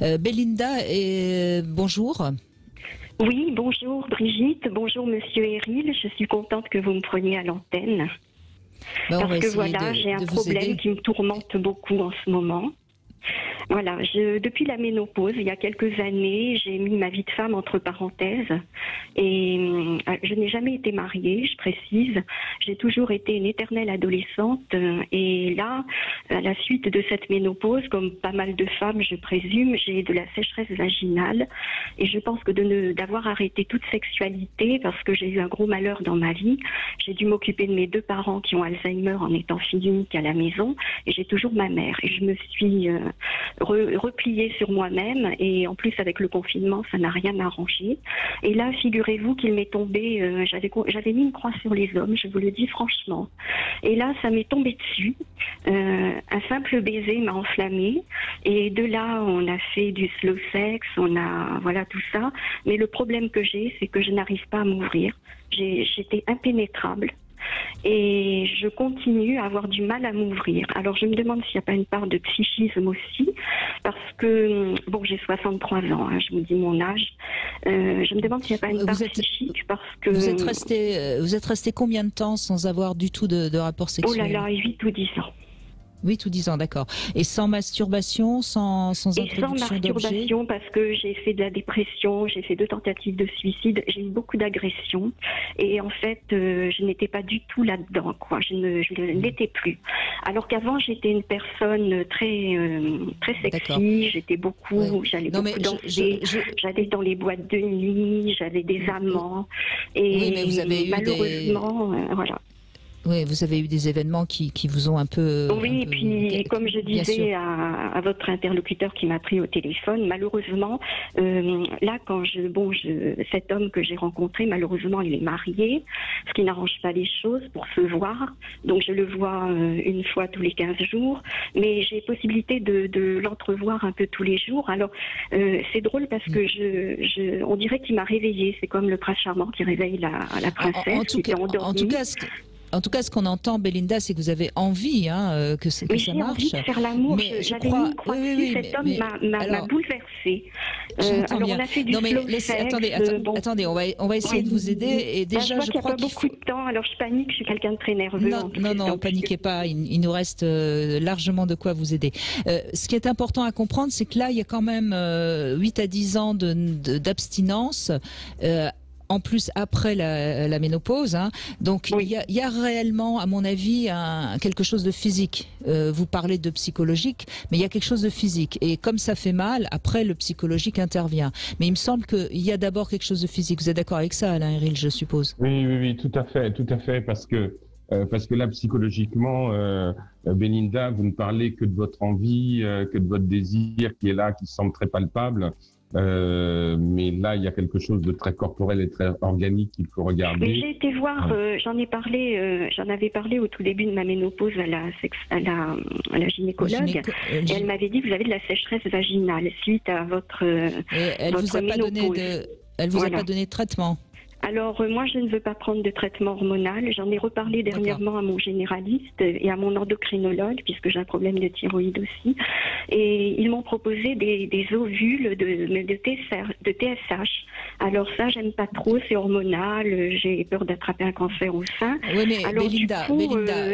Belinda, bonjour. Oui, bonjour Brigitte, bonjour Monsieur Héril, je suis contente que vous me preniez à l'antenne. Parce que voilà, j'ai un problème qui me tourmente beaucoup en ce moment. Voilà, depuis la ménopause, il y a quelques années, j'ai mis ma vie de femme entre parenthèses et je n'ai jamais été mariée, je précise. J'ai toujours été une éternelle adolescente et là, à la suite de cette ménopause, comme pas mal de femmes, je présume, j'ai de la sécheresse vaginale et je pense que d'avoir arrêté toute sexualité parce que j'ai eu un gros malheur dans ma vie, j'ai dû m'occuper de mes deux parents qui ont Alzheimer en étant fille unique à la maison et j'ai toujours ma mère et je me suis repliée sur moi-même et en plus avec le confinement ça n'a rien arrangé et là figurez-vous qu'il m'est tombé j'avais mis une croix sur les hommes, je vous le dis franchement, et là ça m'est tombé dessus, un simple baiser m'a enflammée et de là on a fait du slow sex, on a voilà tout ça, mais le problème que j'ai c'est que je n'arrive pas à m'ouvrir, j'étais impénétrable. Et je continue à avoir du mal à m'ouvrir. Alors je me demande s'il n'y a pas une part de psychisme aussi, parce que, bon, j'ai 63 ans, hein, je vous dis mon âge, je me demande s'il n'y a pas une part psychique, parce que... Vous êtes resté combien de temps sans avoir du tout de rapport sexuel? Oh là là, 8 ou 10 ans. 8 ou 10 ans, d'accord. Et sans masturbation, sans introduction d'objets? Sans masturbation, parce que j'ai fait de la dépression, j'ai fait 2 tentatives de suicide, j'ai eu beaucoup d'agressions. Et en fait, je n'étais pas du tout là-dedans, quoi. Je ne l'étais plus. Alors qu'avant, j'étais une personne très sexy, j'étais beaucoup, j'allais beaucoup danser, j'allais dans les boîtes de nuit, j'avais des amants. Et oui, mais vous avez eu malheureusement, voilà. Oui, vous avez eu des événements qui vous ont un peu... Oui, et puis comme je disais à votre interlocuteur qui m'a pris au téléphone, malheureusement, là quand cet homme que j'ai rencontré, malheureusement il est marié, ce qui n'arrange pas les choses pour se voir, donc je le vois une fois tous les 15 jours, mais j'ai possibilité de l'entrevoir un peu tous les jours. Alors c'est drôle parce que on dirait qu'il m'a réveillée, c'est comme le prince charmant qui réveille la princesse qui était endormie. En tout cas, ce qu'on entend, Belinda, c'est que vous avez envie que ça marche. J'ai envie de faire l'amour. Mais j'avais mis une croix dessus, cet homme m'a bouleversée. Alors on a fait du slow sex. Attendez, on va essayer de vous aider. Et déjà, je crois qu'il n'y a pas beaucoup de temps, alors je panique, je suis quelqu'un de très nerveux. Non, paniquez pas, il nous reste largement de quoi vous aider. Ce qui est important à comprendre, c'est que là, il y a quand même 8 à 10 ans d'abstinence. En plus, après la ménopause, hein. Donc il y a réellement, à mon avis, quelque chose de physique. Vous parlez de psychologique, mais il y a quelque chose de physique. Et comme ça fait mal, après le psychologique intervient. Mais il me semble qu'il y a d'abord quelque chose de physique. Vous êtes d'accord avec ça, Alain Héril, je suppose? Oui, tout à fait, parce que là, psychologiquement, Belinda, vous ne parlez que de votre envie, que de votre désir qui est là, qui semble très palpable. Mais là, il y a quelque chose de très corporel et très organique qu'il faut regarder. Mais j'ai été voir, j'en avais parlé au tout début de ma ménopause à la gynécologue, et elle m'avait dit que vous avez de la sécheresse vaginale suite à votre ménopause. Elle vous a pas donné de traitement? Alors moi je ne veux pas prendre de traitement hormonal, j'en ai reparlé dernièrement à mon généraliste et à mon endocrinologue puisque j'ai un problème de thyroïde aussi, et ils m'ont proposé des ovules de TSH. Alors ça j'aime pas trop, c'est hormonal, j'ai peur d'attraper un cancer au sein. Oui, mais alors Belinda,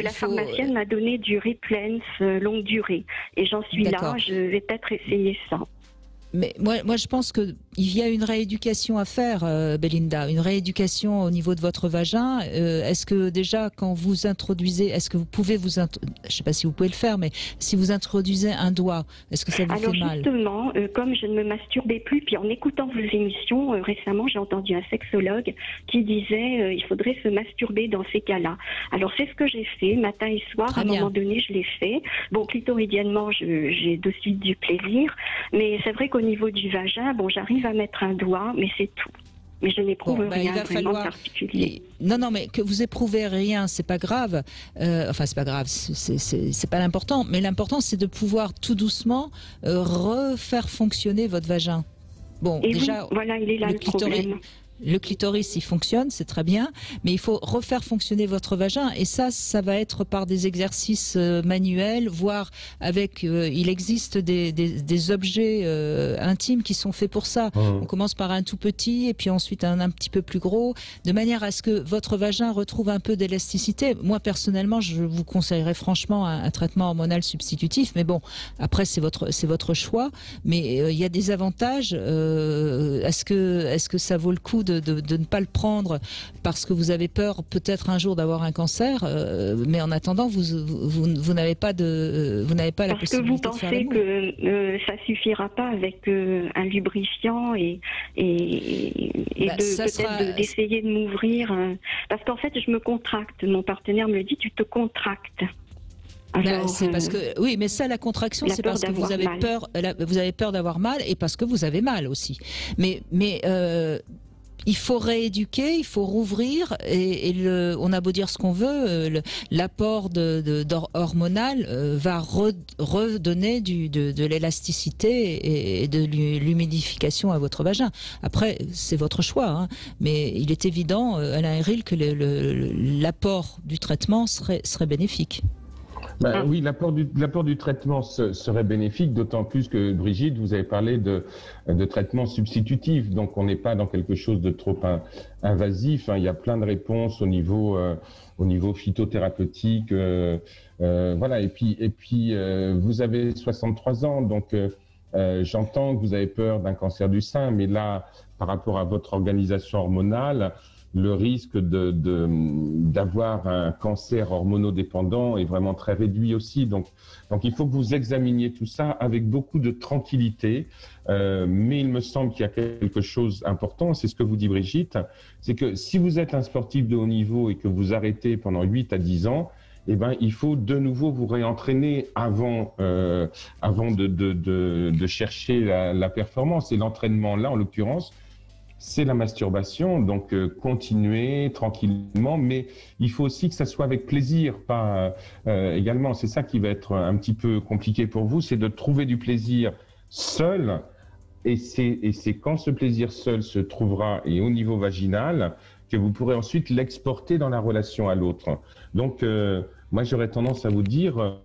la pharmacienne m'a donné du Replens longue durée et j'en suis là, je vais peut-être essayer ça. Mais moi, je pense qu'il y a une rééducation à faire, Belinda, une rééducation au niveau de votre vagin. Est-ce que déjà, quand vous introduisez, est-ce que vous pouvez je sais pas si vous pouvez le faire, mais si vous introduisez un doigt, est-ce que ça vous fait mal? Alors justement, comme je ne me masturbais plus, puis en écoutant vos émissions, récemment, j'ai entendu un sexologue qui disait il faudrait se masturber dans ces cas-là. Alors c'est ce que j'ai fait, matin et soir. Très bien. À un moment donné, je l'ai fait. Bon, clitoridiennement, j'ai de suite du plaisir, mais c'est vrai qu'au niveau du vagin, bon, j'arrive à mettre un doigt, mais c'est tout. Mais je n'éprouve rien vraiment particulier. Non, mais que vous éprouvez rien, c'est pas grave. Enfin, c'est pas grave, c'est pas l'important. Mais l'important, c'est de pouvoir tout doucement refaire fonctionner votre vagin. Bon, et déjà, voilà, il est là le problème. Le clitoris, il fonctionne, c'est très bien, mais il faut refaire fonctionner votre vagin. Et ça va être par des exercices manuels, voire avec... il existe des objets intimes qui sont faits pour ça. On commence par un tout petit et puis ensuite un petit peu plus gros, de manière à ce que votre vagin retrouve un peu d'élasticité. Moi, personnellement, je vous conseillerais franchement un traitement hormonal substitutif. Mais bon, après, c'est votre choix. Mais il y a des avantages. Est-ce que ça vaut le coup de ne pas le prendre parce que vous avez peur peut-être un jour d'avoir un cancer, mais en attendant vous n'avez pas la possibilité de faire l'amour. Parce que vous pensez que ça suffira pas avec un lubrifiant et d'essayer de m'ouvrir, parce qu'en fait je me contracte, mon partenaire me dit tu te contractes. C'est parce que oui, mais ça, la contraction, c'est parce que vous avez peur d'avoir mal et parce que vous avez mal aussi. Mais il faut rééduquer, il faut rouvrir et on a beau dire ce qu'on veut, l'apport hormonal va redonner de l'élasticité et de l'humidification à votre vagin. Après, c'est votre choix, hein, mais il est évident, Alain Héril, que l'apport du traitement serait bénéfique. Oui, l'apport du traitement serait bénéfique, d'autant plus que, Brigitte, vous avez parlé de traitement substitutif, donc on n'est pas dans quelque chose de trop invasif. Il y a plein de réponses au niveau phytothérapeutique. Voilà. Et puis vous avez 63 ans, donc j'entends que vous avez peur d'un cancer du sein, mais là, par rapport à votre organisation hormonale, le risque d'avoir un cancer hormonodépendant est vraiment très réduit aussi. Donc il faut que vous examiniez tout ça avec beaucoup de tranquillité. Mais il me semble qu'il y a quelque chose d'important, c'est ce que vous dit Brigitte, c'est que si vous êtes un sportif de haut niveau et que vous arrêtez pendant 8 à 10 ans, eh ben, il faut de nouveau vous réentraîner avant de chercher la performance. Et l'entraînement, là, en l'occurrence, c'est la masturbation, donc continuez tranquillement, mais il faut aussi que ça soit avec plaisir, pas également. C'est ça qui va être un petit peu compliqué pour vous, c'est de trouver du plaisir seul, et c'est quand ce plaisir seul se trouvera, et au niveau vaginal, que vous pourrez ensuite l'exporter dans la relation à l'autre. Donc, moi, j'aurais tendance à vous dire...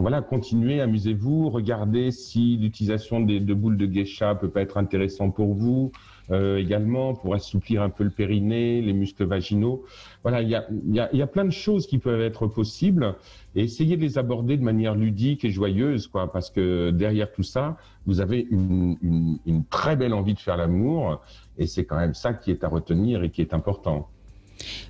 Voilà, continuez, amusez-vous, regardez si l'utilisation de boules de geisha peut pas être intéressant pour vous, également pour assouplir un peu le périnée, les muscles vaginaux. Voilà, il y a plein de choses qui peuvent être possibles et essayez de les aborder de manière ludique et joyeuse, quoi, parce que derrière tout ça, vous avez une très belle envie de faire l'amour et c'est quand même ça qui est à retenir et qui est important.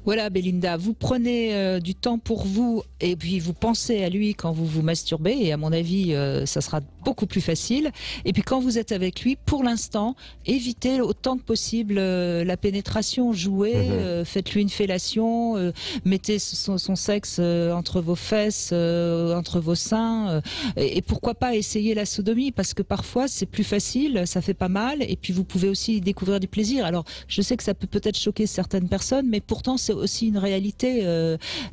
Voilà, Belinda, vous prenez du temps pour vous et puis vous pensez à lui quand vous vous masturbez et à mon avis, ça sera beaucoup plus facile. Et puis quand vous êtes avec lui, pour l'instant, évitez autant que possible la pénétration, jouez, faites-lui une fellation, mettez son sexe entre vos fesses, entre vos seins et pourquoi pas essayer la sodomie parce que parfois c'est plus facile, ça fait pas mal et puis vous pouvez aussi découvrir du plaisir. Alors je sais que ça peut peut-être choquer certaines personnes, mais pourtant c'est aussi une réalité.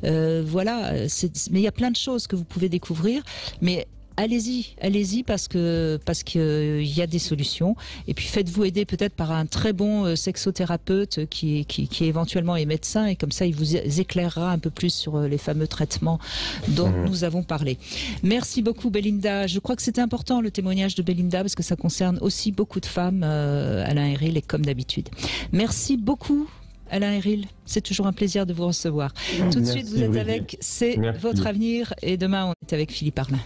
Voilà, mais il y a plein de choses que vous pouvez découvrir, mais allez-y parce que y a des solutions et puis faites-vous aider peut-être par un très bon sexothérapeute qui éventuellement est médecin et comme ça il vous éclairera un peu plus sur les fameux traitements dont nous avons parlé. Merci beaucoup Belinda. Je crois que c'était important le témoignage de Belinda parce que ça concerne aussi beaucoup de femmes, Alain Héril, et comme d'habitude. Merci beaucoup Alain Héril, c'est toujours un plaisir de vous recevoir. Tout de suite, vous êtes avec C'est votre avenir et demain, on est avec Philippe Arlin.